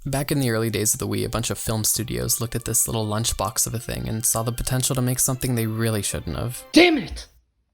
Back in the early days of the Wii, a bunch of film studios looked at this little lunchbox of a thing and saw the potential to make something they really shouldn't have. Damn it!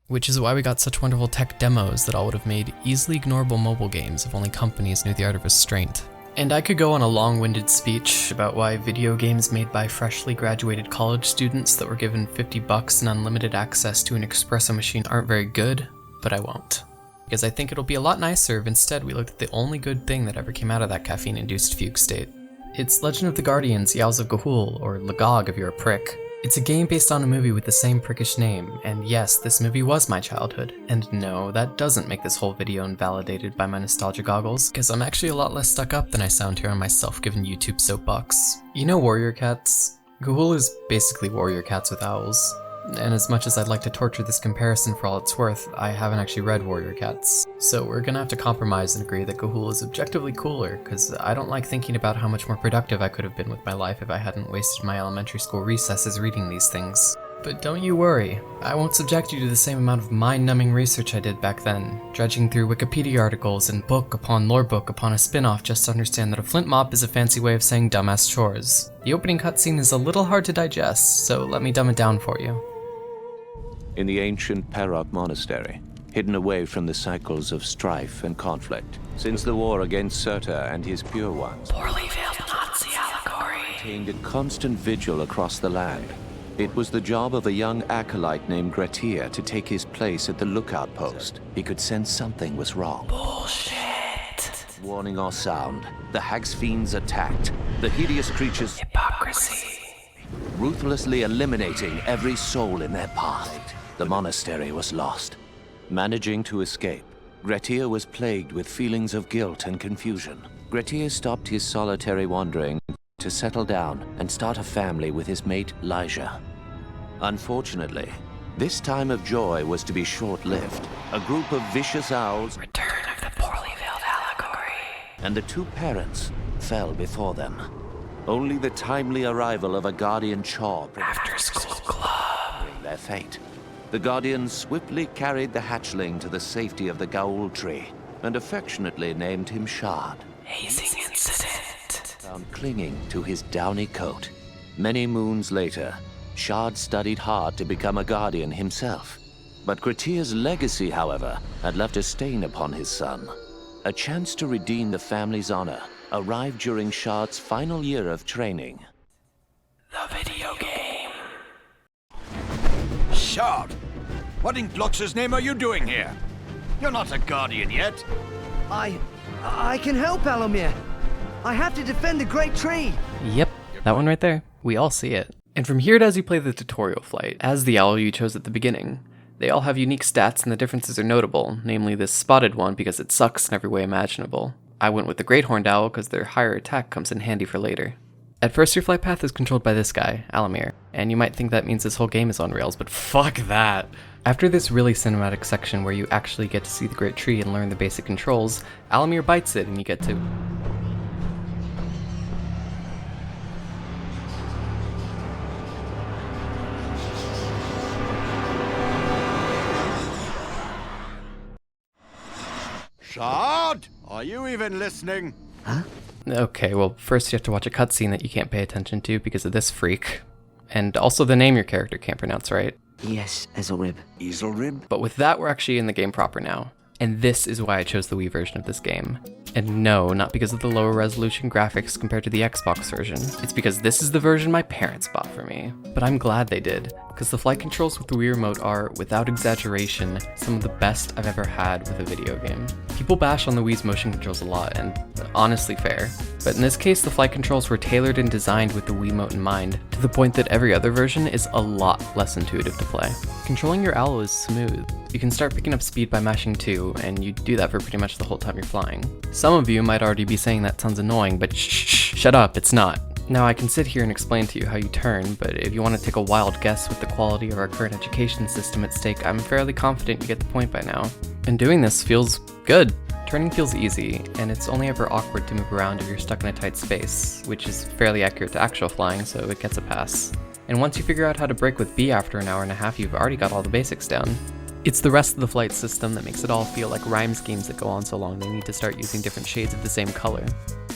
Which is why we got such wonderful tech demos that all would have made easily ignorable mobile games if only companies knew the art of restraint. And I could go on a long-winded speech about why video games made by freshly graduated college students that were given $50 and unlimited access to an espresso machine aren't very good, but I won't. Because I think it'll be a lot nicer if instead we looked at the only good thing that ever came out of that caffeine-induced fugue state. It's Legend of the Guardians Yowls of Ga'Hoole, or Lagog if you're a prick. It's a game based on a movie with the same prickish name, and yes, this movie was my childhood. And no, that doesn't make this whole video invalidated by my nostalgia goggles, because I'm actually a lot less stuck up than I sound here on my self-given YouTube soapbox. You know Warrior Cats? Ga'Hoole is basically Warrior Cats with owls. And as much as I'd like to torture this comparison for all it's worth, I haven't actually read Warrior Cats. So we're gonna have to compromise and agree that Ga'Hoole is objectively cooler, cause I don't like thinking about how much more productive I could have been with my life if I hadn't wasted my elementary school recesses reading these things. But don't you worry, I won't subject you to the same amount of mind-numbing research I did back then, dredging through Wikipedia articles and book upon lore book upon a spin-off just to understand that a flint mop is a fancy way of saying dumbass chores. The opening cutscene is a little hard to digest, so let me dumb it down for you. In the ancient Perok monastery, hidden away from the cycles of strife and conflict, since the war against Surta and his pure ones, Poorly veiled Nazi allegory. maintained a constant vigil across the land. It was the job of a young acolyte named Gratia to take his place at the lookout post. He could sense something was wrong. Bullshit. Warning or sound, the hag's fiends attacked. The hideous creatures Hypocrisy. ruthlessly eliminating every soul in their path. The monastery was lost. Managing to escape, Gratia was plagued with feelings of guilt and confusion. Gratia stopped his solitary wandering to settle down and start a family with his mate, Lyja. Unfortunately, this time of joy was to be short-lived. A group of vicious owls, Return of the poorly veiled allegory. and the two parents fell before them. Only the timely arrival of a guardian Chaw After school club. their fate. The Guardians swiftly carried the hatchling to the safety of the Ga'Hoole tree and affectionately named him Shard, Hazing incident. found clinging to his downy coat. Many moons later, Shard studied hard to become a Guardian himself. But Gratia's legacy, however, had left a stain upon his son. A chance to redeem the family's honor arrived during Shard's final year of training. The video game. Shard! What in Glox's name are you doing here? You're not a Guardian yet. I can help, Alomir. I have to defend the Great Tree. Yep, that one right there. We all see it. And from here to as you play the tutorial flight, as the owl you chose at the beginning, they all have unique stats and the differences are notable, namely this spotted one because it sucks in every way imaginable. I went with the Great Horned Owl because their higher attack comes in handy for later. At first your flight path is controlled by this guy, Alomir, and you might think that means this whole game is on rails, but fuck that! After this really cinematic section where you actually get to see the Great Tree and learn the basic controls, Alomir bites it and you get to... Shard! Are you even listening? Okay, well, first you have to watch a cutscene that you can't pay attention to because of this freak. And also the name your character can't pronounce right. Yes, Ezelrib. Ezelrib? But with that, we're actually in the game proper now. And this is why I chose the Wii version of this game. And no, not because of the lower resolution graphics compared to the Xbox version. It's because this is the version my parents bought for me. But I'm glad they did, because the flight controls with the Wii Remote are, without exaggeration, some of the best I've ever had with a video game. People bash on the Wii's motion controls a lot, and honestly fair. But in this case, the flight controls were tailored and designed with the Wiimote in mind, to the point that every other version is a lot less intuitive to play. Controlling your owl is smooth. You can start picking up speed by mashing 2, and you do that for pretty much the whole time you're flying. Some of you might already be saying that sounds annoying, but shut up, it's not. Now I can sit here and explain to you how you turn, but if you want to take a wild guess with the quality of our current education system at stake, I'm fairly confident you get the point by now. And doing this feels good. Turning feels easy, and it's only ever awkward to move around if you're stuck in a tight space, which is fairly accurate to actual flying, so it gets a pass. And once you figure out how to brake with B after an hour and a half, you've already got all the basics down. It's the rest of the flight system that makes it all feel like rhymes games that go on so long they need to start using different shades of the same color.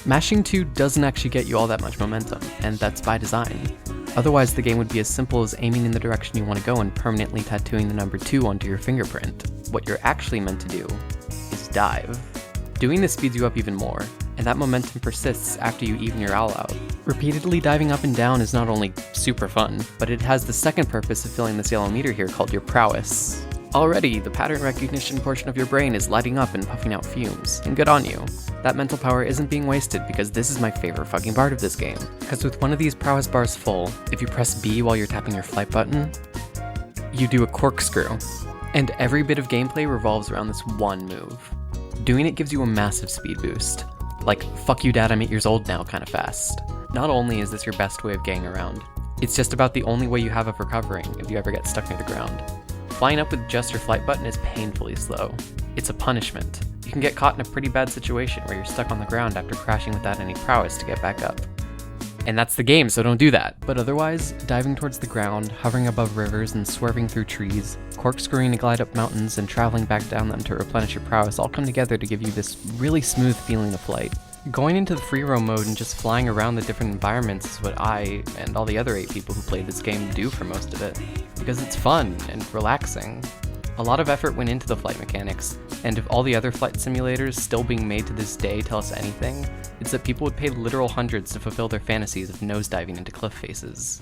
Mashing 2 doesn't actually get you all that much momentum, and that's by design. Otherwise, the game would be as simple as aiming in the direction you want to go and permanently tattooing the number 2 onto your fingerprint. What you're actually meant to do is dive. Doing this speeds you up even more, and that momentum persists after you even your owl out. Repeatedly diving up and down is not only super fun, but it has the second purpose of filling this yellow meter here called your prowess. Already, the pattern recognition portion of your brain is lighting up and puffing out fumes, and good on you. That mental power isn't being wasted because this is my favorite fucking part of this game. Because with one of these prowess bars full, if you press B while you're tapping your flight button, you do a corkscrew. And every bit of gameplay revolves around this one move. Doing it gives you a massive speed boost. Like, fuck you dad, I'm 8 years old now kind of fast. Not only is this your best way of getting around, it's just about the only way you have of recovering if you ever get stuck near the ground. Flying up with just your flight button is painfully slow. It's a punishment. You can get caught in a pretty bad situation where you're stuck on the ground after crashing without any prowess to get back up. And that's the game, so don't do that. But otherwise, diving towards the ground, hovering above rivers and swerving through trees, corkscrewing to glide up mountains and traveling back down them to replenish your prowess all come together to give you this really smooth feeling of flight. Going into the free roam mode and just flying around the different environments is what I, and all the other 8 people who played this game, do for most of it. Because it's fun and relaxing. A lot of effort went into the flight mechanics, and if all the other flight simulators still being made to this day tell us anything, it's that people would pay literal hundreds to fulfill their fantasies of nosediving into cliff faces.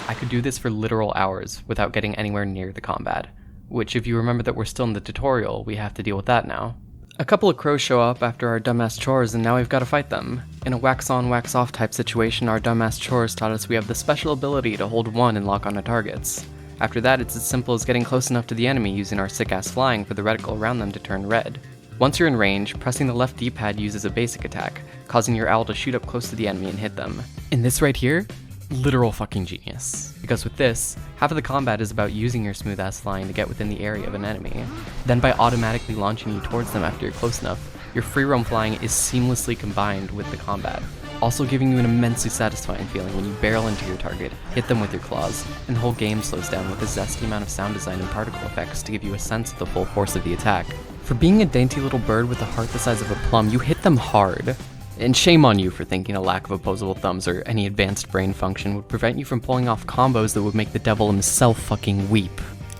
I could do this for literal hours without getting anywhere near the combat, which if you remember that we're still in the tutorial, we have to deal with that now. A couple of crows show up after our dumbass chores and now we've got to fight them. In a wax on, wax off type situation, our dumbass chores taught us we have the special ability to hold 1 and lock onto targets. After that, it's as simple as getting close enough to the enemy using our sick-ass flying for the reticle around them to turn red. Once you're in range, pressing the left D-pad uses a basic attack, causing your owl to shoot up close to the enemy and hit them. And this right here? Literal fucking genius. Because with this, half of the combat is about using your smooth ass flying to get within the area of an enemy. Then by automatically launching you towards them after you're close enough, your free roam flying is seamlessly combined with the combat, also giving you an immensely satisfying feeling when you barrel into your target, hit them with your claws, and the whole game slows down with a zesty amount of sound design and particle effects to give you a sense of the full force of the attack. For being a dainty little bird with a heart the size of a plum, you hit them hard. And shame on you for thinking a lack of opposable thumbs or any advanced brain function would prevent you from pulling off combos that would make the devil himself fucking weep.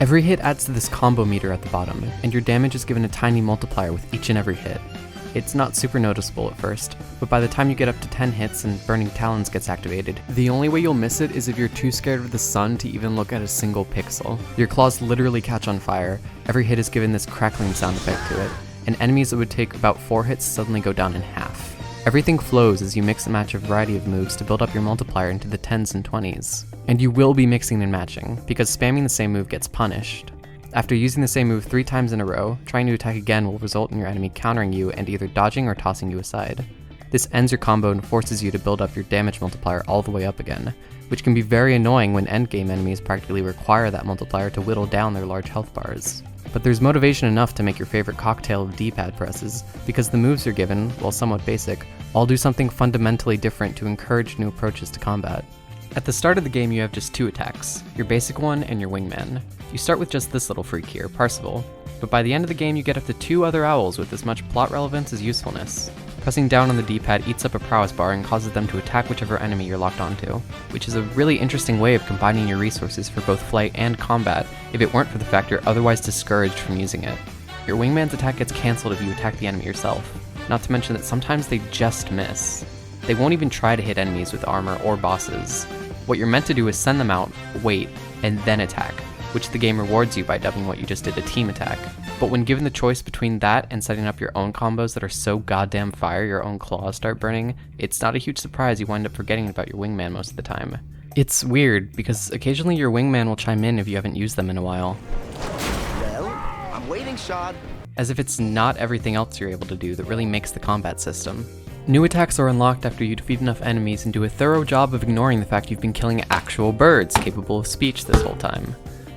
Every hit adds to this combo meter at the bottom, and your damage is given a tiny multiplier with each and every hit. It's not super noticeable at first, but by the time you get up to 10 hits and Burning Talons gets activated, the only way you'll miss it is if you're too scared of the sun to even look at a single pixel. Your claws literally catch on fire, every hit is given this crackling sound effect to it, and enemies that would take about 4 hits suddenly go down in half. Everything flows as you mix and match a variety of moves to build up your multiplier into the 10s and 20s. And you will be mixing and matching, because spamming the same move gets punished. After using the same move 3 times in a row, trying to attack again will result in your enemy countering you and either dodging or tossing you aside. This ends your combo and forces you to build up your damage multiplier all the way up again, which can be very annoying when endgame enemies practically require that multiplier to whittle down their large health bars. But there's motivation enough to make your favorite cocktail of D-pad presses, because the moves you're given, while somewhat basic, all do something fundamentally different to encourage new approaches to combat. At the start of the game you have just 2 attacks, your basic one and your wingman. You start with just this little freak here, Parsival, but by the end of the game you get up to 2 other owls with as much plot relevance as usefulness. Pressing down on the D-pad eats up a prowess bar and causes them to attack whichever enemy you're locked onto, which is a really interesting way of combining your resources for both flight and combat if it weren't for the fact you're otherwise discouraged from using it. Your wingman's attack gets cancelled if you attack the enemy yourself, not to mention that sometimes they just miss. They won't even try to hit enemies with armor or bosses. What you're meant to do is send them out, wait, and then attack, which the game rewards you by dubbing what you just did a team attack. But when given the choice between that and setting up your own combos that are so goddamn fire your own claws start burning, it's not a huge surprise you wind up forgetting about your wingman most of the time. It's weird, because occasionally your wingman will chime in if you haven't used them in a while. Well, I'm waiting, Sean. As if it's not everything else you're able to do that really makes the combat system. New attacks are unlocked after you defeat enough enemies and do a thorough job of ignoring the fact you've been killing actual birds capable of speech this whole time.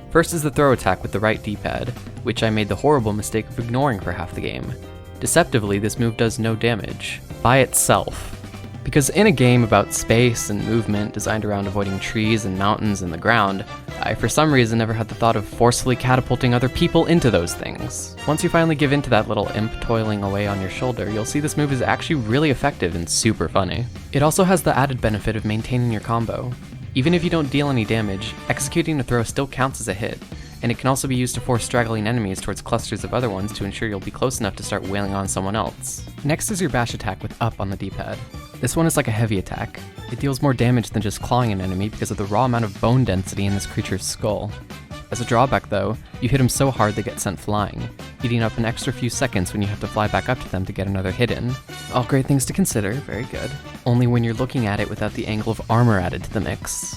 First is the throw attack with the right D-pad, which I made the horrible mistake of ignoring for half the game. Deceptively, this move does no damage, by itself, Because in a game about space and movement designed around avoiding trees and mountains and the ground, I for some reason never had the thought of forcefully catapulting other people into those things. Once you finally give in to that little imp toiling away on your shoulder, you'll see this move is actually really effective and super funny. It also has the added benefit of maintaining your combo. Even if you don't deal any damage, executing a throw still counts as a hit, and it can also be used to force straggling enemies towards clusters of other ones to ensure you'll be close enough to start wailing on someone else. Next is your bash attack with up on the D-pad. This one is like a heavy attack. It deals more damage than just clawing an enemy because of the raw amount of bone density in this creature's skull. As a drawback though, you hit them so hard they get sent flying, eating up an extra few seconds when you have to fly back up to them to get another hit in. All great things to consider, very good. Only when you're looking at it without the angle of armor added to the mix.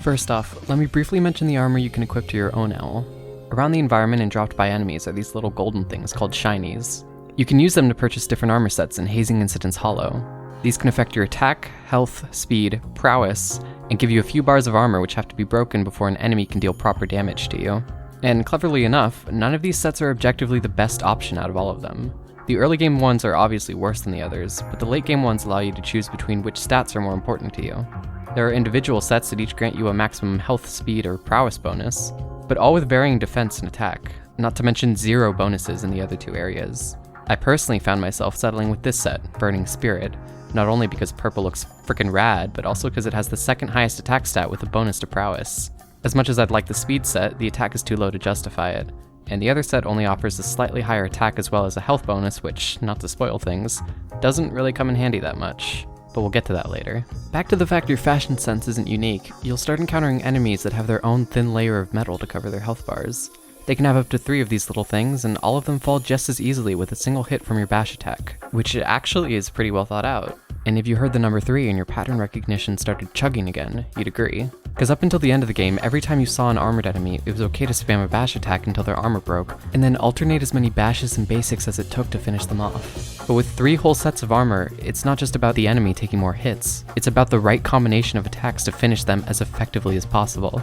First off, let me briefly mention the armor you can equip to your own owl. Around the environment and dropped by enemies are these little golden things called shinies. You can use them to purchase different armor sets in Hazing Incident's Hollow. These can affect your attack, health, speed, prowess, and give you a few bars of armor which have to be broken before an enemy can deal proper damage to you. And cleverly enough, none of these sets are objectively the best option out of all of them. The early game ones are obviously worse than the others, but the late game ones allow you to choose between which stats are more important to you. There are individual sets that each grant you a maximum health, speed, or prowess bonus, but all with varying defense and attack, not to mention 0 bonuses in the other 2 areas. I personally found myself settling with this set, Burning Spirit, not only because purple looks frickin' rad, but also because it has the second highest attack stat with a bonus to prowess. As much as I'd like the speed set, the attack is too low to justify it, and the other set only offers a slightly higher attack as well as a health bonus which, not to spoil things, doesn't really come in handy that much. But we'll get to that later. Back to the fact your fashion sense isn't unique, you'll start encountering enemies that have their own thin layer of metal to cover their health bars. They can have up to 3 of these little things, and all of them fall just as easily with a single hit from your bash attack, which actually is pretty well thought out. And if you heard the number 3 and your pattern recognition started chugging again, you'd agree. Because up until the end of the game, every time you saw an armored enemy, it was okay to spam a bash attack until their armor broke, and then alternate as many bashes and basics as it took to finish them off. But with 3 whole sets of armor, it's not just about the enemy taking more hits, it's about the right combination of attacks to finish them as effectively as possible.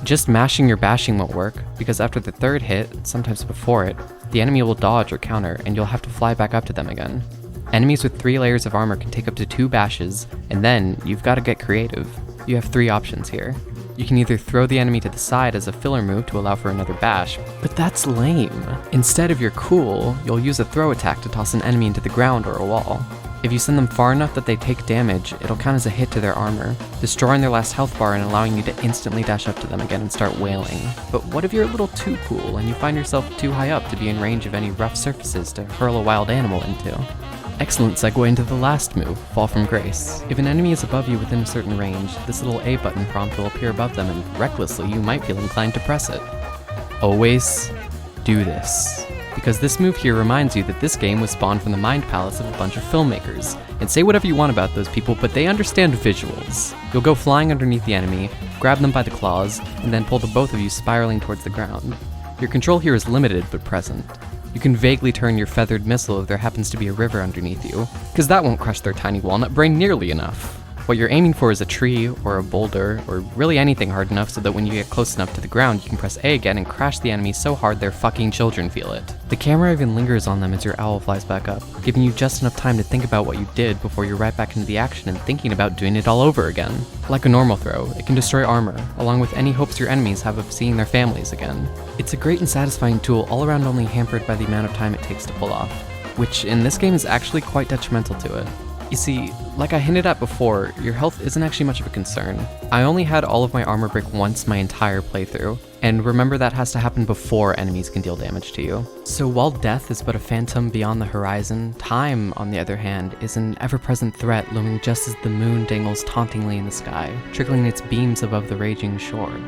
Just mashing your bashing won't work, because after the 3rd hit, sometimes before it, the enemy will dodge or counter, and you'll have to fly back up to them again. Enemies with 3 layers of armor can take up to 2 bashes, and then you've got to get creative. You have 3 options here. You can either throw the enemy to the side as a filler move to allow for another bash, but that's lame. Instead, if you're cool, you'll use a throw attack to toss an enemy into the ground or a wall. If you send them far enough that they take damage, it'll count as a hit to their armor, destroying their last health bar and allowing you to instantly dash up to them again and start wailing. But what if you're a little too cool and you find yourself too high up to be in range of any rough surfaces to hurl a wild animal into? Excellent segue into the last move, Fall from Grace. If an enemy is above you within a certain range, this little A button prompt will appear above them and recklessly you might feel inclined to press it. Always do this. Because this move here reminds you that this game was spawned from the mind palace of a bunch of filmmakers. And say whatever you want about those people, but they understand visuals. You'll go flying underneath the enemy, grab them by the claws, and then pull the both of you spiraling towards the ground. Your control here is limited but present. You can vaguely turn your feathered missile if there happens to be a river underneath you, because that won't crush their tiny walnut brain nearly enough. What you're aiming for is a tree, or a boulder, or really anything hard enough so that when you get close enough to the ground you can press A again and crash the enemy so hard their fucking children feel it. The camera even lingers on them as your owl flies back up, giving you just enough time to think about what you did before you're right back into the action and thinking about doing it all over again. Like a normal throw, it can destroy armor, along with any hopes your enemies have of seeing their families again. It's a great and satisfying tool, all around only hampered by the amount of time it takes to pull off, which in this game is actually quite detrimental to it. You see, like I hinted at before, your health isn't actually much of a concern. I only had all of my armor break once my entire playthrough, and remember that has to happen before enemies can deal damage to you. So while death is but a phantom beyond the horizon, time, on the other hand, is an ever-present threat looming just as the moon dangles tauntingly in the sky, trickling its beams above the raging shore.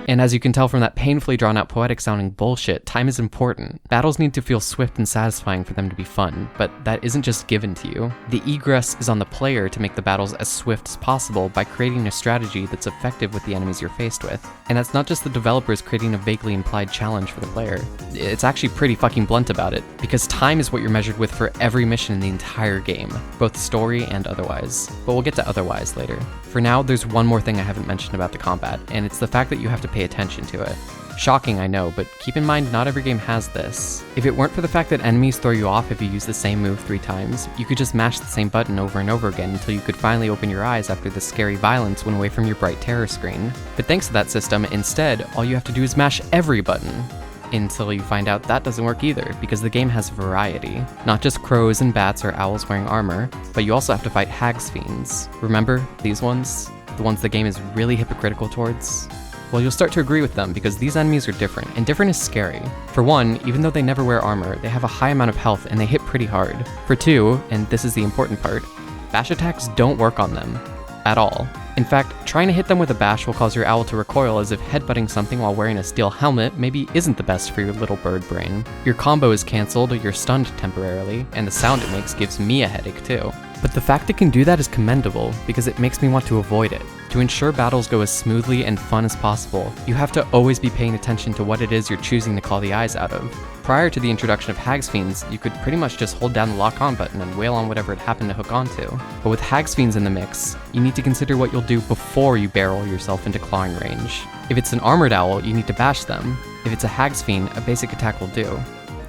And as you can tell from that painfully drawn out poetic sounding bullshit, time is important. Battles need to feel swift and satisfying for them to be fun, but that isn't just given to you. The egress is on the player to make the battles as swift as possible by creating a strategy that's effective with the enemies you're faced with. And that's not just the developers creating a vaguely implied challenge for the player. It's actually pretty fucking blunt about it, because time is what you're measured with for every mission in the entire game, both story and otherwise. But we'll get to otherwise later. For now, there's one more thing I haven't mentioned about the combat, and it's the fact that you have to pay attention to it. Shocking, I know, but keep in mind not every game has this. If it weren't for the fact that enemies throw you off if you use the same move 3 times, you could just mash the same button over and over again until you could finally open your eyes after the scary violence went away from your bright terror screen. But thanks to that system, instead, all you have to do is mash every button. Until you find out that doesn't work either, because the game has variety. Not just crows and bats or owls wearing armor, but you also have to fight hags fiends. Remember these ones? The ones the game is really hypocritical towards? Well, you'll start to agree with them because these enemies are different, and different is scary. For one, even though they never wear armor, they have a high amount of health and they hit pretty hard. For two, and this is the important part, bash attacks don't work on them. At all. In fact, trying to hit them with a bash will cause your owl to recoil as if headbutting something while wearing a steel helmet maybe isn't the best for your little bird brain. Your combo is cancelled or you're stunned temporarily, and the sound it makes gives me a headache too. But the fact it can do that is commendable, because it makes me want to avoid it. To ensure battles go as smoothly and fun as possible, you have to always be paying attention to what it is you're choosing to call the eyes out of. Prior to the introduction of Hags Fiends, you could pretty much just hold down the lock on button and wail on whatever it happened to hook onto. But with Hags Fiends in the mix, you need to consider what you'll do before you barrel yourself into clawing range. If it's an armored owl, you need to bash them. If it's a Hags Fiend, a basic attack will do.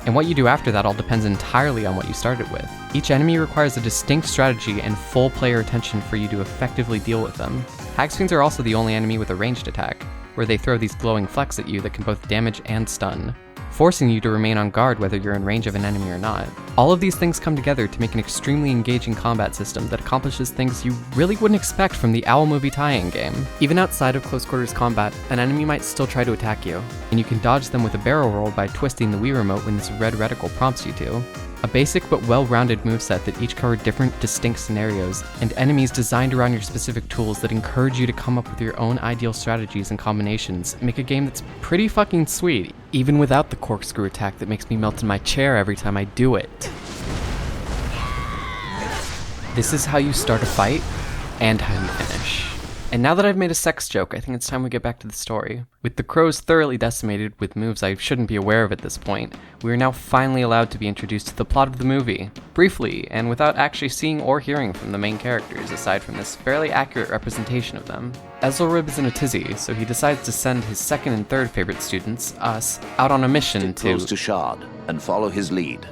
And what you do after that all depends entirely on what you started with. Each enemy requires a distinct strategy and full player attention for you to effectively deal with them. Hags Fiends are also the only enemy with a ranged attack, where they throw these glowing flecks at you that can both damage and stun, forcing you to remain on guard whether you're in range of an enemy or not. All of these things come together to make an extremely engaging combat system that accomplishes things you really wouldn't expect from the Owl movie tie-in game. Even outside of close quarters combat, an enemy might still try to attack you, and you can dodge them with a barrel roll by twisting the Wii remote when this red reticle prompts you to. A basic but well-rounded moveset that each cover different, distinct scenarios, and enemies designed around your specific tools that encourage you to come up with your own ideal strategies and combinations make a game that's pretty fucking sweet, even without the corkscrew attack that makes me melt in my chair every time I do it. This is how you start a fight, and how you finish. And now that I've made a sex joke, I think it's time we get back to the story. With the crows thoroughly decimated with moves I shouldn't be aware of at this point, we are now finally allowed to be introduced to the plot of the movie, briefly, and without actually seeing or hearing from the main characters aside from this fairly accurate representation of them. Ezzelrib is in a tizzy, so he decides to send his second and third favorite students, us, out on a mission Stick close to Shard and follow his lead.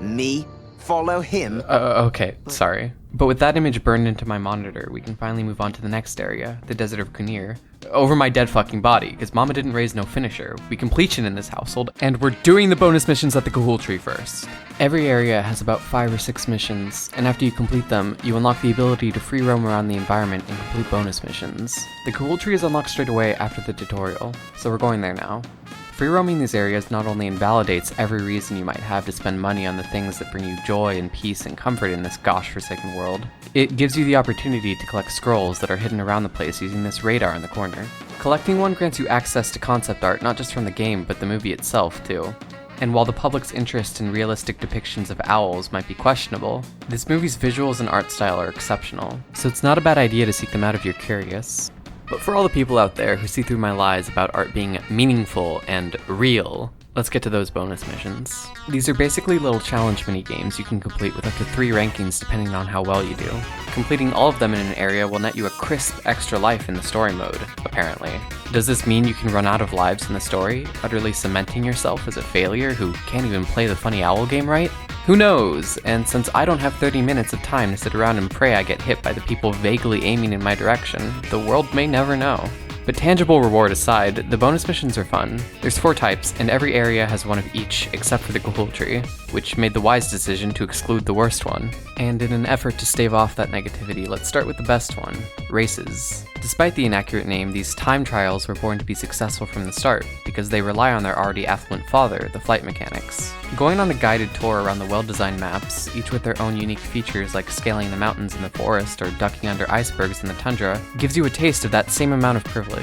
Me? Follow him? Okay, sorry. But with that image burned into my monitor, we can finally move on to the next area, the Desert of Kunir. Over my dead fucking body, because Mama didn't raise no finisher. We completion in this household, and we're doing the bonus missions at the Kahul Tree first. Every area has about 5 or 6 missions, and after you complete them, you unlock the ability to free roam around the environment and complete bonus missions. The Kahul Tree is unlocked straight away after the tutorial, so we're going there now. Free roaming these areas not only invalidates every reason you might have to spend money on the things that bring you joy and peace and comfort in this gosh-forsaken world, it gives you the opportunity to collect scrolls that are hidden around the place using this radar in the corner. Collecting one grants you access to concept art not just from the game, but the movie itself, too. And while the public's interest in realistic depictions of owls might be questionable, this movie's visuals and art style are exceptional, so it's not a bad idea to seek them out if you're curious. But for all the people out there who see through my lies about art being meaningful and real, let's get to those bonus missions. These are basically little challenge mini-games you can complete with up to 3 rankings depending on how well you do. Completing all of them in an area will net you a crisp extra life in the story mode, apparently. Does this mean you can run out of lives in the story, utterly cementing yourself as a failure who can't even play the funny owl game right? Who knows? And since I don't have 30 minutes of time to sit around and pray I get hit by the people vaguely aiming in my direction, the world may never know. But tangible reward aside, the bonus missions are fun. There's 4 types, and every area has one of each except for the Kahul Tree, which made the wise decision to exclude the worst one. And in an effort to stave off that negativity, let's start with the best one, races. Despite the inaccurate name, these time trials were born to be successful from the start, because they rely on their already affluent father, the flight mechanics. Going on a guided tour around the well-designed maps, each with their own unique features like scaling the mountains in the forest or ducking under icebergs in the tundra, gives you a taste of that same amount of privilege.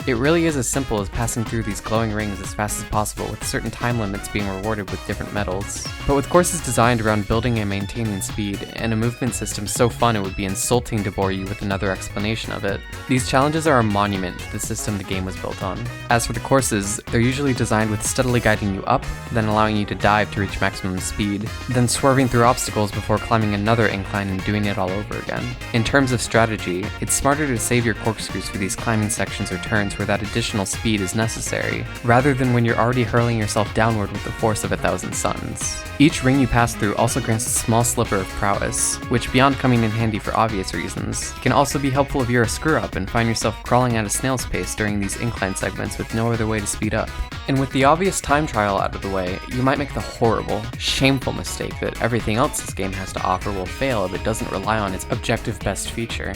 It really is as simple as passing through these glowing rings as fast as possible, with certain time limits being rewarded with different medals. But with courses designed around building and maintaining speed, and a movement system so fun it would be insulting to bore you with another explanation of it, these challenges are a monument to the system the game was built on. As for the courses, they're usually designed with steadily guiding you up, then allowing you to dive to reach maximum speed, then swerving through obstacles before climbing another incline and doing it all over again. In terms of strategy, it's smarter to save your corkscrews for these climbing sections or turns situations where that additional speed is necessary, rather than when you're already hurling yourself downward with the force of 1,000 suns. Each ring you pass through also grants a small sliver of prowess, which beyond coming in handy for obvious reasons, can also be helpful if you're a screw-up and find yourself crawling at a snail's pace during these incline segments with no other way to speed up. And with the obvious time trial out of the way, you might make the horrible, shameful mistake that everything else this game has to offer will fail if it doesn't rely on its objective best feature.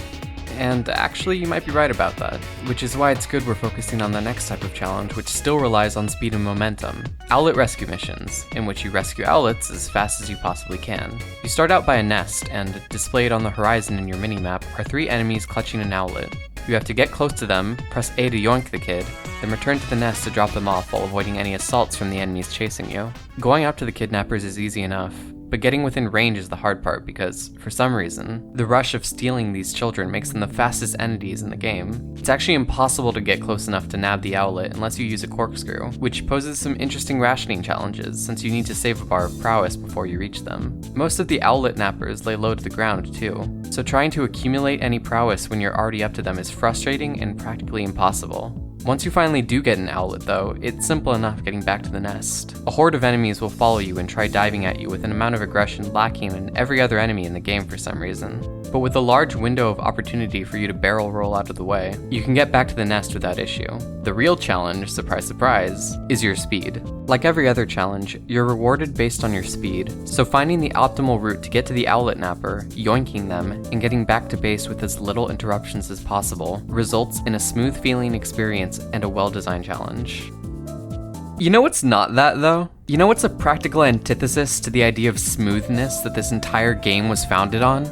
And actually, you might be right about that, which is why it's good we're focusing on the next type of challenge, which still relies on speed and momentum. Owlet rescue missions, in which you rescue owlets as fast as you possibly can. You start out by a nest, and displayed on the horizon in your minimap are 3 enemies clutching an owlet. You have to get close to them, press A to yoink the kid, then return to the nest to drop them off while avoiding any assaults from the enemies chasing you. Going up to the kidnappers is easy enough, but getting within range is the hard part because, for some reason, the rush of stealing these children makes them the fastest entities in the game. It's actually impossible to get close enough to nab the owlet unless you use a corkscrew, which poses some interesting rationing challenges since you need to save a bar of prowess before you reach them. Most of the owlet nappers lay low to the ground too, so trying to accumulate any prowess when you're already up to them is frustrating and practically impossible. Once you finally do get an owlet though, it's simple enough getting back to the nest. A horde of enemies will follow you and try diving at you with an amount of aggression lacking in every other enemy in the game for some reason. But with a large window of opportunity for you to barrel roll out of the way, you can get back to the nest without issue. The real challenge, surprise surprise, is your speed. Like every other challenge, you're rewarded based on your speed, so finding the optimal route to get to the owlet napper, yoinking them, and getting back to base with as little interruptions as possible results in a smooth feeling experience and a well-designed challenge. You know what's not that though? You know what's a practical antithesis to the idea of smoothness that this entire game was founded on?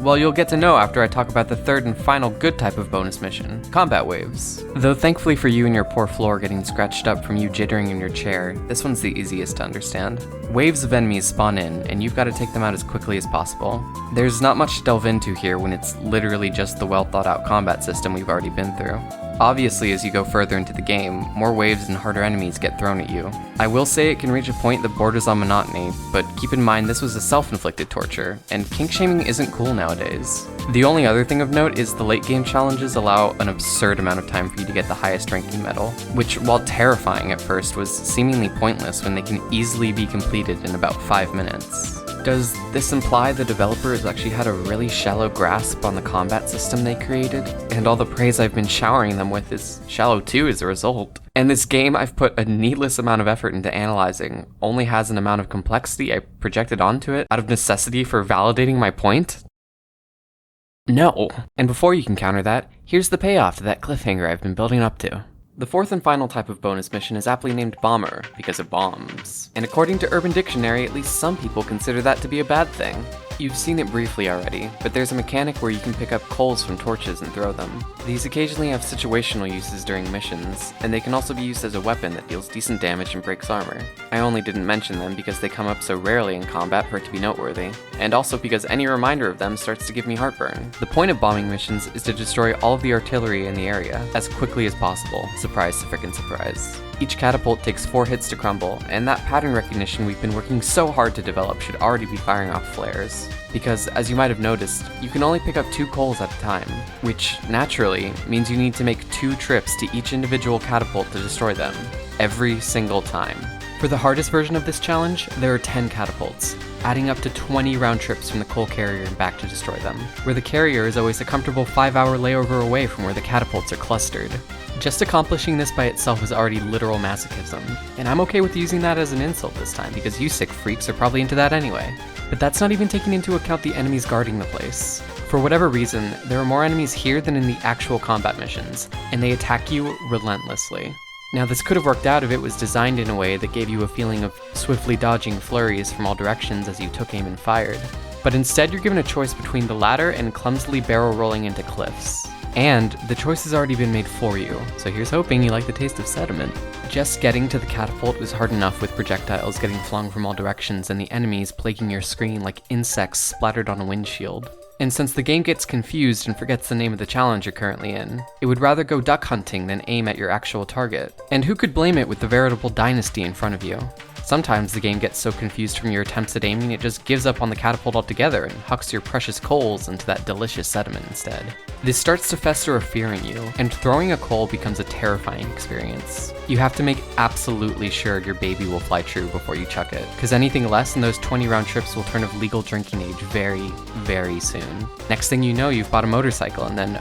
Well, you'll get to know after I talk about the third and final good type of bonus mission, combat waves. Though thankfully for you and your poor floor getting scratched up from you jittering in your chair, this one's the easiest to understand. Waves of enemies spawn in, and you've got to take them out as quickly as possible. There's not much to delve into here when it's literally just the well thought out combat system we've already been through. Obviously, as you go further into the game, more waves and harder enemies get thrown at you. I will say it can reach a point that borders on monotony, but keep in mind this was a self-inflicted torture, and kink-shaming isn't cool nowadays. The only other thing of note is the late game challenges allow an absurd amount of time for you to get the highest ranking medal, which, while terrifying at first, was seemingly pointless when they can easily be completed in about 5 minutes. Does this imply the developers actually had a really shallow grasp on the combat system they created? And all the praise I've been showering them with is shallow too as a result. And this game I've put a needless amount of effort into analyzing only has an amount of complexity I projected onto it out of necessity for validating my point? No. And before you can counter that, here's the payoff to that cliffhanger I've been building up to. The fourth and final type of bonus mission is aptly named Bomber, because it bombs. And according to Urban Dictionary, at least some people consider that to be a bad thing. You've seen it briefly already, but there's a mechanic where you can pick up coals from torches and throw them. These occasionally have situational uses during missions, and they can also be used as a weapon that deals decent damage and breaks armor. I only didn't mention them because they come up so rarely in combat for it to be noteworthy, and also because any reminder of them starts to give me heartburn. The point of bombing missions is to destroy all of the artillery in the area as quickly as possible. Surprise to frickin' surprise. Each catapult takes 4 hits to crumble, and that pattern recognition we've been working so hard to develop should already be firing off flares. Because, as you might have noticed, you can only pick up 2 coals at a time, which, naturally, means you need to make 2 trips to each individual catapult to destroy them, every single time. For the hardest version of this challenge, there are 10 catapults, adding up to 20 round trips from the coal carrier and back to destroy them, where the carrier is always a comfortable 5-hour layover away from where the catapults are clustered. Just accomplishing this by itself is already literal masochism, and I'm okay with using that as an insult this time because you sick freaks are probably into that anyway. But that's not even taking into account the enemies guarding the place. For whatever reason, there are more enemies here than in the actual combat missions, and they attack you relentlessly. Now this could have worked out if it was designed in a way that gave you a feeling of swiftly dodging flurries from all directions as you took aim and fired. But instead you're given a choice between the latter and clumsily barrel rolling into cliffs. And the choice has already been made for you, so here's hoping you like the taste of sediment. Just getting to the catapult was hard enough with projectiles getting flung from all directions and the enemies plaguing your screen like insects splattered on a windshield. And since the game gets confused and forgets the name of the challenge you're currently in, it would rather go duck hunting than aim at your actual target. And who could blame it with the veritable dynasty in front of you? Sometimes the game gets so confused from your attempts at aiming it just gives up on the catapult altogether and hucks your precious coals into that delicious sediment instead. This starts to fester a fear in you, and throwing a coal becomes a terrifying experience. You have to make absolutely sure your baby will fly true before you chuck it, because anything less than those 20-round trips will turn of legal drinking age very, very soon. Next thing you know, you've bought a motorcycle, and then,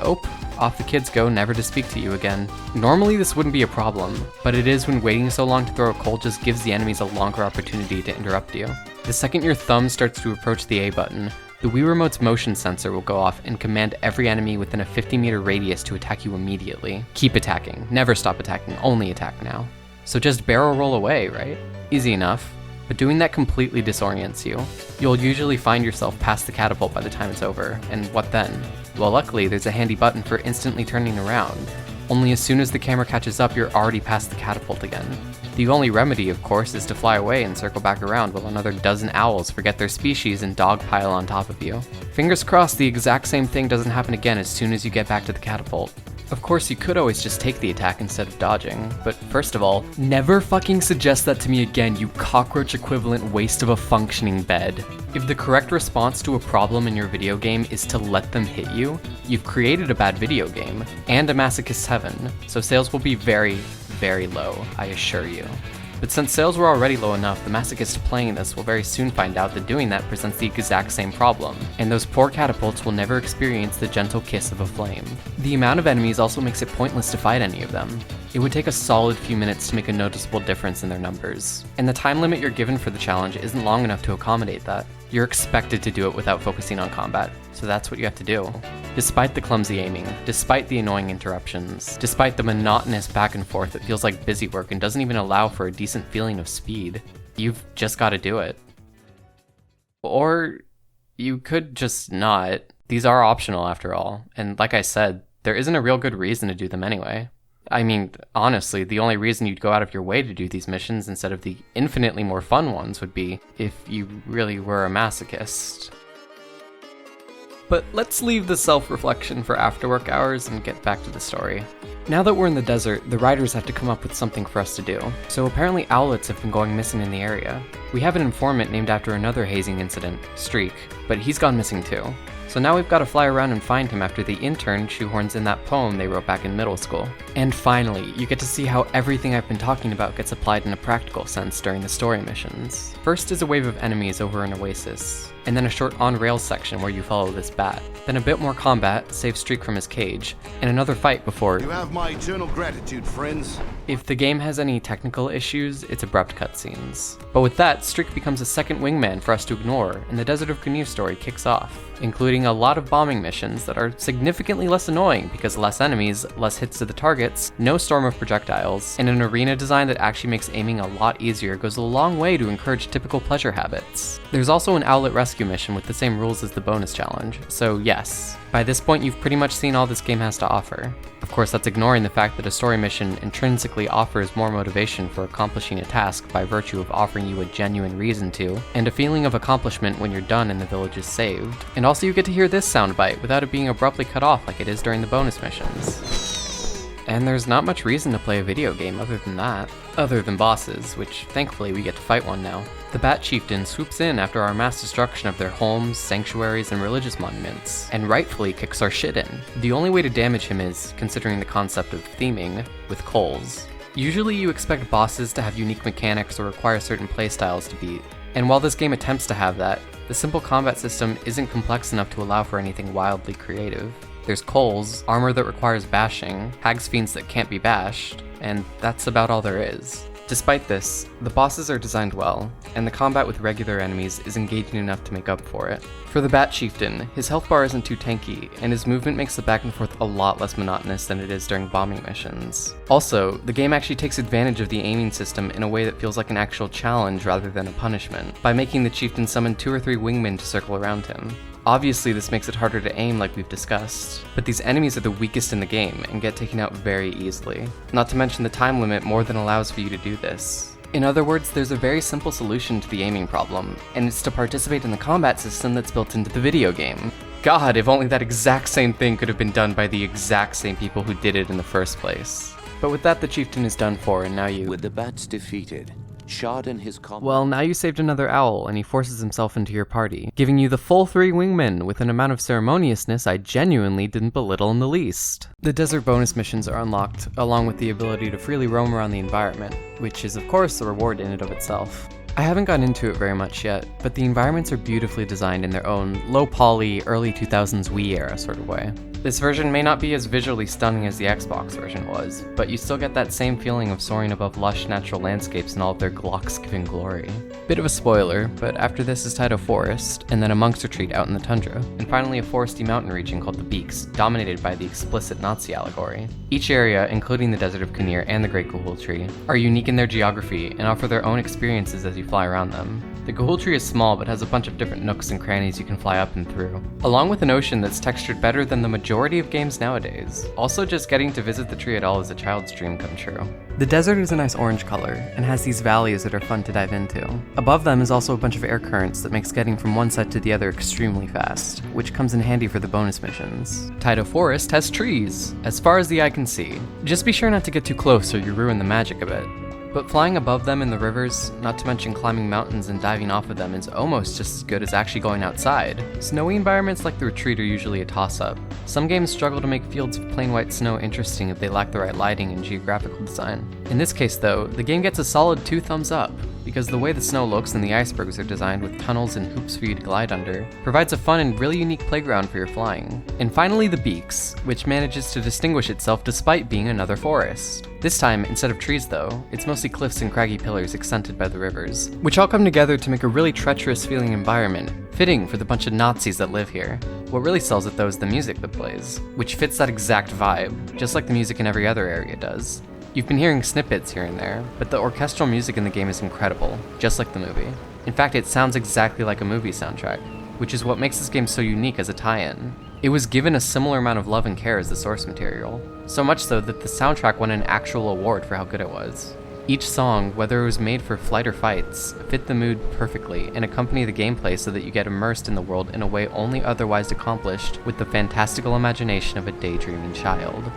off the kids go, never to speak to you again. Normally this wouldn't be a problem, but it is when waiting so long to throw a coal just gives the enemies a longer opportunity to interrupt you. The second your thumb starts to approach the A button, the Wii Remote's motion sensor will go off and command every enemy within a 50-meter radius to attack you immediately. Keep attacking, never stop attacking, only attack now. So just barrel roll away, right? Easy enough. But doing that completely disorients you. You'll usually find yourself past the catapult by the time it's over, and what then? Well, luckily there's a handy button for instantly turning around. Only as soon as the camera catches up, you're already past the catapult again. The only remedy, of course, is to fly away and circle back around while another dozen owls forget their species and dogpile on top of you. Fingers crossed the exact same thing doesn't happen again as soon as you get back to the catapult. Of course, you could always just take the attack instead of dodging, but first of all, never fucking suggest that to me again, you cockroach equivalent waste of a functioning bed. If the correct response to a problem in your video game is to let them hit you, you've created a bad video game, and a masochist's heaven, so sales will be very, very low, I assure you. But since sales were already low enough, the masochists playing this will very soon find out that doing that presents the exact same problem, and those poor catapults will never experience the gentle kiss of a flame. The amount of enemies also makes it pointless to fight any of them. It would take a solid few minutes to make a noticeable difference in their numbers, and the time limit you're given for the challenge isn't long enough to accommodate that. You're expected to do it without focusing on combat, so that's what you have to do. Despite the clumsy aiming, despite the annoying interruptions, despite the monotonous back and forth that feels like busy work and doesn't even allow for a decent feeling of speed, you've just gotta do it. Or you could just not. These are optional after all, and like I said, there isn't a real good reason to do them anyway. I mean, honestly, the only reason you'd go out of your way to do these missions instead of the infinitely more fun ones would be if you really were a masochist. But let's leave the self-reflection for after work hours and get back to the story. Now that we're in the desert, the riders have to come up with something for us to do. So apparently owlets have been going missing in the area. We have an informant named after another hazing incident, Streak, but he's gone missing too. So now we've got to fly around and find him after the intern shoehorns in that poem they wrote back in middle school. And finally, you get to see how everything I've been talking about gets applied in a practical sense during the story missions. First is a wave of enemies over an oasis, and then a short on-rails section where you follow this bat. Then a bit more combat, save Streak from his cage, and another fight before... You have my eternal gratitude, friends. If the game has any technical issues, it's abrupt cutscenes. But with that, Streak becomes a second wingman for us to ignore, and the Desert of Kunir story kicks off, including a lot of bombing missions that are significantly less annoying because less enemies, less hits to the targets, no storm of projectiles, and an arena design that actually makes aiming a lot easier goes a long way to encourage typical pleasure habits. There's also an owlet rescue mission with the same rules as the bonus challenge, so yes, by this point you've pretty much seen all this game has to offer. Of course, that's ignoring the fact that a story mission intrinsically offers more motivation for accomplishing a task by virtue of offering you a genuine reason to, and a feeling of accomplishment when you're done and the village is saved. And also you get to hear this soundbite without it being abruptly cut off like it is during the bonus missions. And there's not much reason to play a video game other than that. Other than bosses, which thankfully we get to fight one now. The Bat Chieftain swoops in after our mass destruction of their homes, sanctuaries, and religious monuments, and rightfully kicks our shit in. The only way to damage him is, considering the concept of theming, with coals. Usually you expect bosses to have unique mechanics or require certain playstyles to beat, and while this game attempts to have that, the simple combat system isn't complex enough to allow for anything wildly creative. There's coals, armor that requires bashing, hags fiends that can't be bashed, and that's about all there is. Despite this, the bosses are designed well, and the combat with regular enemies is engaging enough to make up for it. For the Bat Chieftain, his health bar isn't too tanky, and his movement makes the back and forth a lot less monotonous than it is during bombing missions. Also, the game actually takes advantage of the aiming system in a way that feels like an actual challenge rather than a punishment, by making the Chieftain summon 2 or 3 wingmen to circle around him. Obviously this makes it harder to aim like we've discussed, but these enemies are the weakest in the game and get taken out very easily. Not to mention the time limit more than allows for you to do this. In other words, there's a very simple solution to the aiming problem, and it's to participate in the combat system that's built into the video game. God, if only that exact same thing could have been done by the exact same people who did it in the first place. But with that, the Chieftain is done for, and now you... With the bats defeated, Shard and his Well, now you saved another owl, and he forces himself into your party, giving you the full 3 wingmen with an amount of ceremoniousness I genuinely didn't belittle in the least. The desert bonus missions are unlocked, along with the ability to freely roam around the environment, which is of course a reward in and of itself. I haven't gotten into it very much yet, but the environments are beautifully designed in their own low-poly, early 2000s Wii era sort of way. This version may not be as visually stunning as the Xbox version was, but you still get that same feeling of soaring above lush natural landscapes in all of their Glox-giving glory. Bit of a spoiler, but after this is Tyto Forest, and then a monk's retreat out in the tundra, and finally a foresty mountain region called the Beaks, dominated by the explicit Nazi allegory. Each area, including the Desert of Kunir and the Great Gahul Tree, are unique in their geography and offer their own experiences as you fly around them. The Gahul Tree is small but has a bunch of different nooks and crannies you can fly up and through, along with an ocean that's textured better than the majority of games nowadays. Also, just getting to visit the tree at all is a child's dream come true. The desert is a nice orange color, and has these valleys that are fun to dive into. Above them is also a bunch of air currents that makes getting from one side to the other extremely fast, which comes in handy for the bonus missions. Tyto Forest has trees, as far as the eye can see. Just be sure not to get too close or you ruin the magic a bit. But flying above them in the rivers, not to mention climbing mountains and diving off of them, is almost just as good as actually going outside. Snowy environments like the retreat are usually a toss-up. Some games struggle to make fields of plain white snow interesting if they lack the right lighting and geographical design. In this case though, the game gets a solid 2 thumbs up, because the way the snow looks and the icebergs are designed with tunnels and hoops for you to glide under, provides a fun and really unique playground for your flying. And finally the Beaks, which manages to distinguish itself despite being another forest. This time, instead of trees though, it's mostly cliffs and craggy pillars accented by the rivers, which all come together to make a really treacherous feeling environment, fitting for the bunch of Nazis that live here. What really sells it though is the music that plays, which fits that exact vibe, just like the music in every other area does. You've been hearing snippets here and there, but the orchestral music in the game is incredible, just like the movie. In fact, it sounds exactly like a movie soundtrack, which is what makes this game so unique as a tie-in. It was given a similar amount of love and care as the source material, so much so that the soundtrack won an actual award for how good it was. Each song, whether it was made for flight or fights, fit the mood perfectly and accompany the gameplay so that you get immersed in the world in a way only otherwise accomplished with the fantastical imagination of a daydreaming child.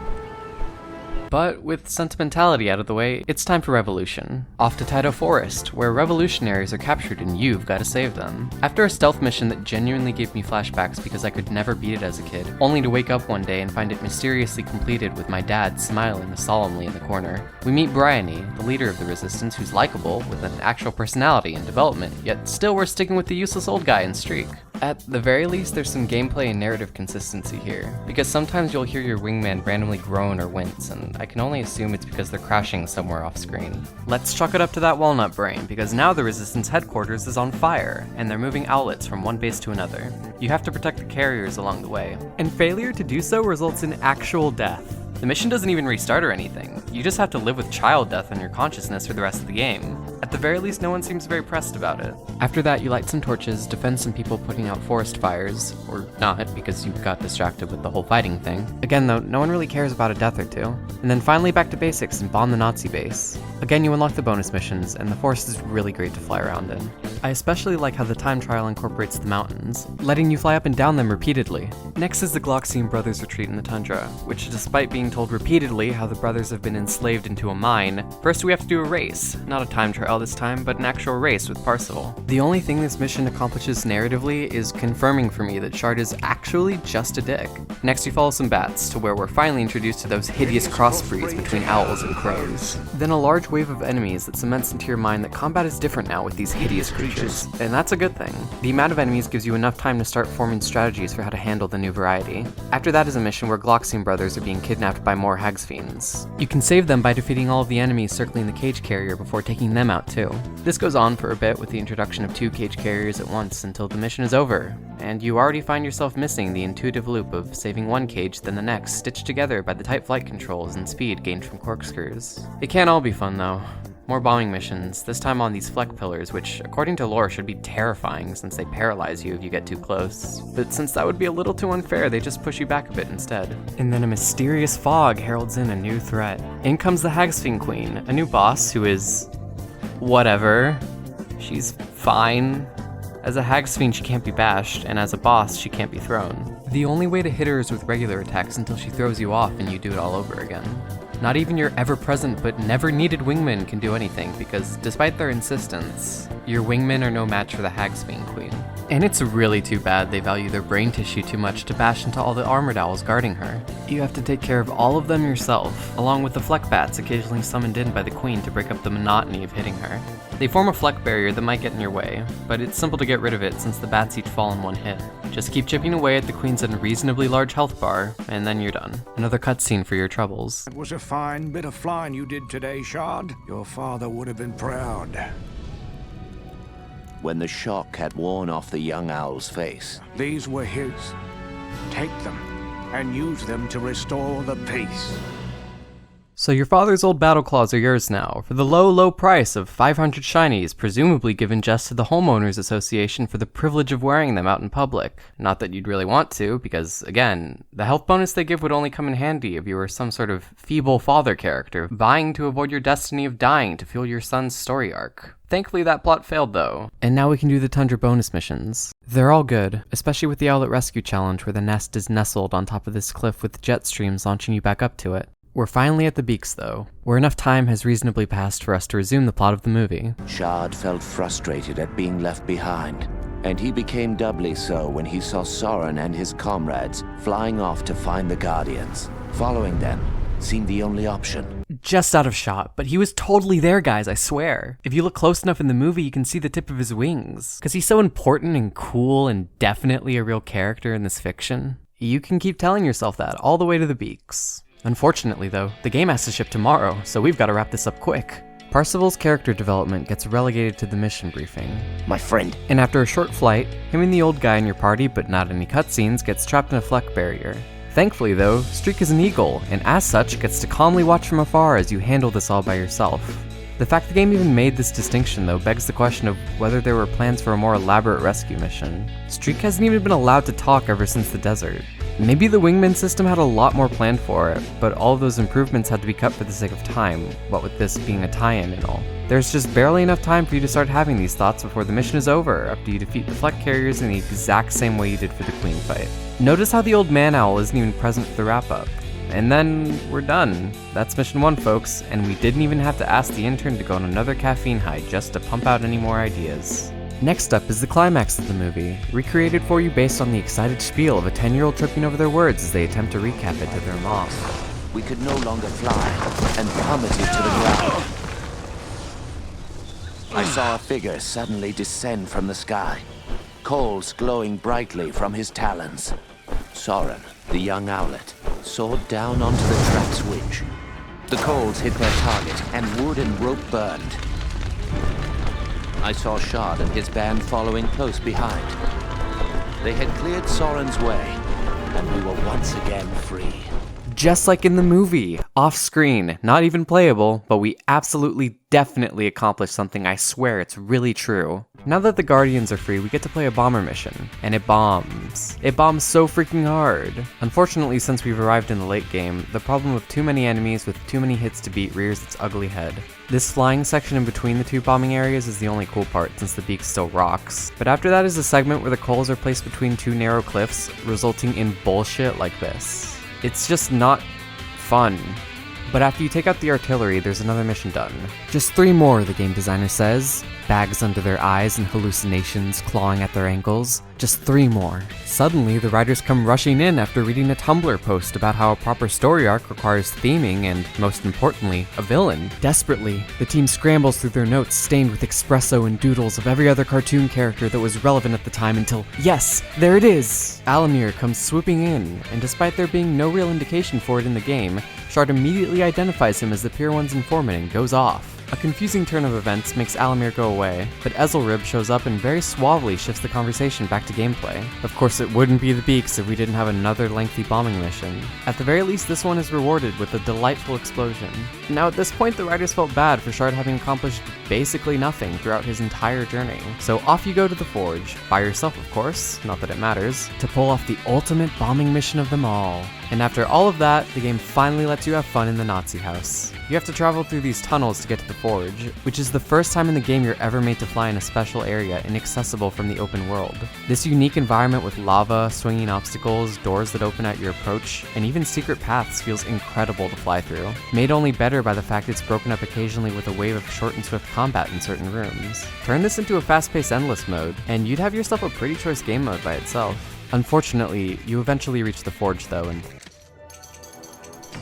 But with sentimentality out of the way, it's time for Revolution. Off to Tyto Forest, where revolutionaries are captured and you've got to save them. After a stealth mission that genuinely gave me flashbacks because I could never beat it as a kid, only to wake up one day and find it mysteriously completed with my dad smiling solemnly in the corner, we meet Bryony, the leader of the resistance who's likable with an actual personality and development, yet still we're sticking with the useless old guy and streak. At the very least, there's some gameplay and narrative consistency here, because sometimes you'll hear your wingman randomly groan or wince, and I can only assume it's because they're crashing somewhere off screen. Let's chalk it up to that walnut brain, because now the Resistance headquarters is on fire, and they're moving owlets from one base to another. You have to protect the carriers along the way, and failure to do so results in actual death. The mission doesn't even restart or anything, you just have to live with child death on your consciousness for the rest of the game. At the very least, no one seems very pressed about it. After that, you light some torches, defend some people putting out forest fires, or not, because you got distracted with the whole fighting thing. Again though, no one really cares about a death or two. And then finally back to basics and bomb the Nazi base. Again, you unlock the bonus missions, and the forest is really great to fly around in. I especially like how the time trial incorporates the mountains, letting you fly up and down them repeatedly. Next is the Gloxian brothers retreat in the tundra, which despite being told repeatedly how the brothers have been enslaved into a mine, first we have to do a race. Not a time trial this time, but an actual race with Parzival. The only thing this mission accomplishes narratively is confirming for me that Shard is actually just a dick. Next you follow some bats, to where we're finally introduced to those hideous crossbreeds between owls and crows. Then a large wave of enemies that cements into your mind that combat is different now with these hideous creatures, and that's a good thing. The amount of enemies gives you enough time to start forming strategies for how to handle the new variety. After that is a mission where Gloxian brothers are being kidnapped by more Hags Fiends. You can save them by defeating all of the enemies circling the cage carrier before taking them out too. This goes on for a bit with the introduction of 2 cage carriers at once until the mission is over, and you already find yourself missing the intuitive loop of saving one cage then the next, stitched together by the tight flight controls and speed gained from corkscrews. It can't all be fun though. More bombing missions, this time on these Fleck pillars, which according to lore should be terrifying since they paralyze you if you get too close. But since that would be a little too unfair, they just push you back a bit instead. And then a mysterious fog heralds in a new threat. In comes the Hagsfiend Queen, a new boss who is... whatever. She's fine. As a Hagsfiend, she can't be bashed, and as a boss, she can't be thrown. The only way to hit her is with regular attacks until she throws you off and you do it all over again. Not even your ever-present but never-needed wingmen can do anything, because despite their insistence, your wingmen are no match for the Hagsbane Queen. And it's really too bad they value their brain tissue too much to bash into all the armored owls guarding her. You have to take care of all of them yourself, along with the fleck bats occasionally summoned in by the queen to break up the monotony of hitting her. They form a fleck barrier that might get in your way, but it's simple to get rid of it since the bats each fall in one hit. Just keep chipping away at the queen's unreasonably large health bar, and then you're done. Another cutscene for your troubles. It was a fine bit of flying you did today, Shard. Your father would have been proud. When the shock had worn off the young owl's face, These were his. Take them and use them to restore the peace. So your father's old battle claws are yours now, for the low, low price of 500 shinies, presumably given just to the Homeowners Association for the privilege of wearing them out in public. Not that you'd really want to, because, again, the health bonus they give would only come in handy if you were some sort of feeble father character, vying to avoid your destiny of dying to fuel your son's story arc. Thankfully that plot failed though, and now we can do the Tundra bonus missions. They're all good, especially with the Owlet Rescue Challenge where the nest is nestled on top of this cliff with jet streams launching you back up to it. We're finally at the Beaks though, where enough time has reasonably passed for us to resume the plot of the movie. Shard felt frustrated at being left behind, and he became doubly so when he saw Soren and his comrades flying off to find the Guardians. Following them seemed the only option. Just out of shot, but he was totally there, guys, I swear. If you look close enough in the movie, you can see the tip of his wings. Because he's so important and cool and definitely a real character in this fiction. You can keep telling yourself that all the way to the Beaks. Unfortunately though, the game has to ship tomorrow, so we've got to wrap this up quick. Parsival's character development gets relegated to the mission briefing. My friend. And after a short flight, him and the old guy in your party, but not any cutscenes, gets trapped in a fleck barrier. Thankfully though, Streak is an eagle, and as such gets to calmly watch from afar as you handle this all by yourself. The fact the game even made this distinction though begs the question of whether there were plans for a more elaborate rescue mission. Streak hasn't even been allowed to talk ever since the desert. Maybe the wingman system had a lot more planned for it, but all of those improvements had to be cut for the sake of time, what with this being a tie-in and all. There's just barely enough time for you to start having these thoughts before the mission is over, after you defeat the Fleck carriers in the exact same way you did for the Queen fight. Notice how the old man owl isn't even present for the wrap-up. And then we're done. That's mission 1, folks, and we didn't even have to ask the intern to go on another caffeine high just to pump out any more ideas. Next up is the climax of the movie, recreated for you based on the excited spiel of a 10-year-old tripping over their words as they attempt to recap it to their mom. We could no longer fly and plummeted to the ground. I saw a figure suddenly descend from the sky, coals glowing brightly from his talons. Soren, the young owlet, soared down onto the track's winch. The coals hit their target and wood and rope burned. I saw Shard and his band following close behind. They had cleared Soren's way, and we were once again free. Just like in the movie, off-screen, not even playable, but we absolutely definitely accomplished something. I swear it's really true. Now that the Guardians are free, we get to play a bomber mission, and it bombs. It bombs so freaking hard. Unfortunately, since we've arrived in the late game, the problem of too many enemies with too many hits to beat rears its ugly head. This flying section in between the two bombing areas is the only cool part, since the beak still rocks. But after that is a segment where the coals are placed between two narrow cliffs, resulting in bullshit like this. It's just not fun. But after you take out the artillery, there's another mission done. Just 3 more, the game designer says. Bags under their eyes and hallucinations clawing at their ankles. Just 3 more. Suddenly, the writers come rushing in after reading a Tumblr post about how a proper story arc requires theming and, most importantly, a villain. Desperately, the team scrambles through their notes stained with espresso and doodles of every other cartoon character that was relevant at the time until, yes, there it is! Alamir comes swooping in, and despite there being no real indication for it in the game, Shard immediately identifies him as the Pier 1's informant and goes off. A confusing turn of events makes Alamir go away, but Ezelrib shows up and very suavely shifts the conversation back to gameplay. Of course, it wouldn't be the Beaks if we didn't have another lengthy bombing mission. At the very least, this one is rewarded with a delightful explosion. Now at this point, the writers felt bad for Shard having accomplished basically nothing throughout his entire journey. So off you go to the Forge, by yourself of course, not that it matters, to pull off the ultimate bombing mission of them all. And after all of that, the game finally lets you have fun in the Nazi house. You have to travel through these tunnels to get to the forge, which is the first time in the game you're ever made to fly in a special area inaccessible from the open world. This unique environment with lava, swinging obstacles, doors that open at your approach, and even secret paths feels incredible to fly through, made only better by the fact it's broken up occasionally with a wave of short and swift combat in certain rooms. Turn this into a fast-paced endless mode, and you'd have yourself a pretty choice game mode by itself. Unfortunately, you eventually reach the forge though,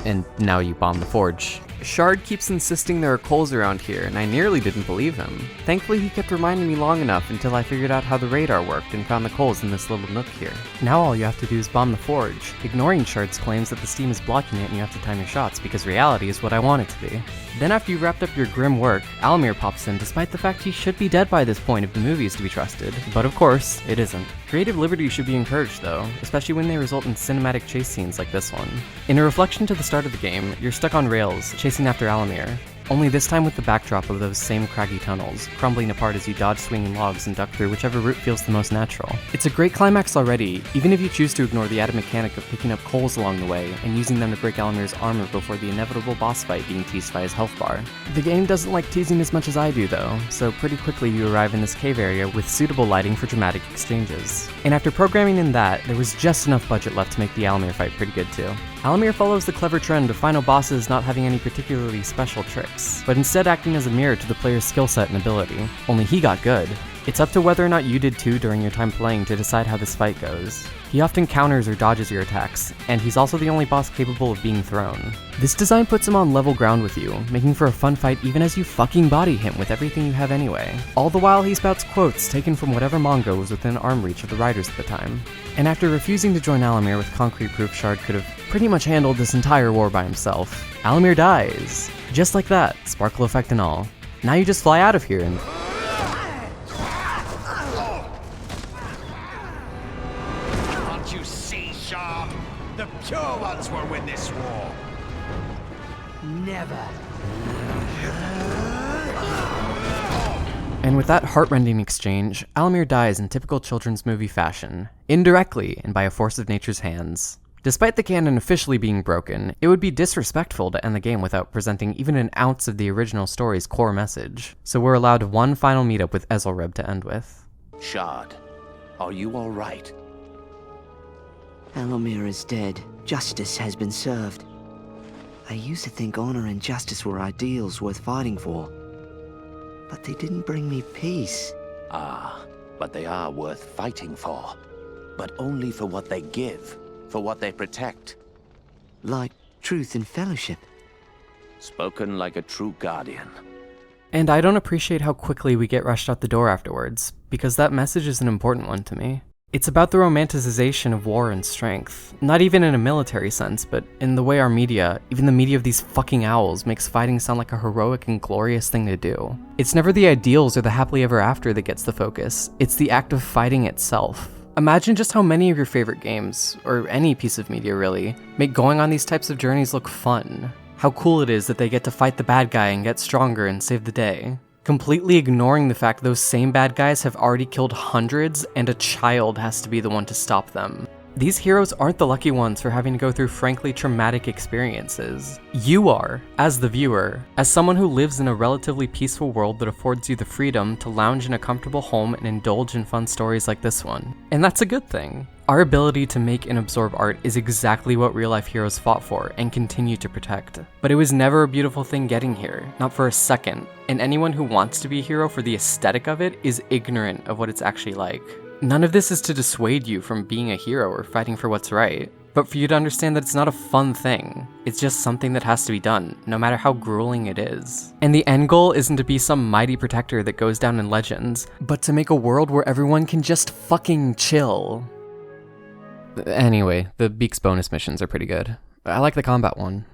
and now you bomb the forge. Shard keeps insisting there are coals around here, and I nearly didn't believe him. Thankfully, he kept reminding me long enough until I figured out how the radar worked and found the coals in this little nook here. Now all you have to do is bomb the forge, ignoring Shard's claims that the steam is blocking it and you have to time your shots, because reality is what I want it to be. Then after you've wrapped up your grim work, Alamir pops in despite the fact he should be dead by this point if the movie is to be trusted. But of course, it isn't. Creative liberty should be encouraged though, especially when they result in cinematic chase scenes like this one. In a reflection to the start of the game, you're stuck on rails, chasing after Alamir. Only this time with the backdrop of those same craggy tunnels, crumbling apart as you dodge swinging logs and duck through whichever route feels the most natural. It's a great climax already, even if you choose to ignore the added mechanic of picking up coals along the way and using them to break Alamir's armor before the inevitable boss fight being teased by his health bar. The game doesn't like teasing as much as I do though, so pretty quickly you arrive in this cave area with suitable lighting for dramatic exchanges. And after programming in that, there was just enough budget left to make the Alamir fight pretty good too. Alamir follows the clever trend of final bosses not having any particularly special tricks, but instead acting as a mirror to the player's skill set and ability, only he got good. It's up to whether or not you did too during your time playing to decide how this fight goes. He often counters or dodges your attacks, and he's also the only boss capable of being thrown. This design puts him on level ground with you, making for a fun fight even as you fucking body him with everything you have anyway. All the while he spouts quotes taken from whatever manga was within arm reach of the writers at the time. And after refusing to join Alamir with concrete proof, Shard could have pretty much handled this entire war by himself. Alamir dies. Just like that, sparkle effect and all. Now you just fly out of here and... Can't you see, Shard? The pure ones will win this war. Never. And with that heartrending exchange, Alamir dies in typical children's movie fashion, indirectly and by a force of nature's hands. Despite the canon officially being broken, it would be disrespectful to end the game without presenting even an ounce of the original story's core message, so we're allowed one final meetup with Ezelreb to end with. Shard, are you all right? Alamir is dead. Justice has been served. I used to think honor and justice were ideals worth fighting for. But they didn't bring me peace. Ah, but they are worth fighting for. But only for what they give, for what they protect. Like truth and fellowship. Spoken like a true guardian. And I don't appreciate how quickly we get rushed out the door afterwards, because that message is an important one to me. It's about the romanticization of war and strength, not even in a military sense, but in the way our media, even the media of these fucking owls, makes fighting sound like a heroic and glorious thing to do. It's never the ideals or the happily ever after that gets the focus, it's the act of fighting itself. Imagine just how many of your favorite games, or any piece of media really, make going on these types of journeys look fun. How cool it is that they get to fight the bad guy and get stronger and save the day. Completely ignoring the fact those same bad guys have already killed hundreds and a child has to be the one to stop them. These heroes aren't the lucky ones for having to go through frankly traumatic experiences. You are, as the viewer, as someone who lives in a relatively peaceful world that affords you the freedom to lounge in a comfortable home and indulge in fun stories like this one. And that's a good thing. Our ability to make and absorb art is exactly what real-life heroes fought for and continue to protect. But it was never a beautiful thing getting here, not for a second, and anyone who wants to be a hero for the aesthetic of it is ignorant of what it's actually like. None of this is to dissuade you from being a hero or fighting for what's right, but for you to understand that it's not a fun thing. It's just something that has to be done, no matter how grueling it is. And the end goal isn't to be some mighty protector that goes down in legends, but to make a world where everyone can just fucking chill. Anyway, the Beaks bonus missions are pretty good. I like the combat one.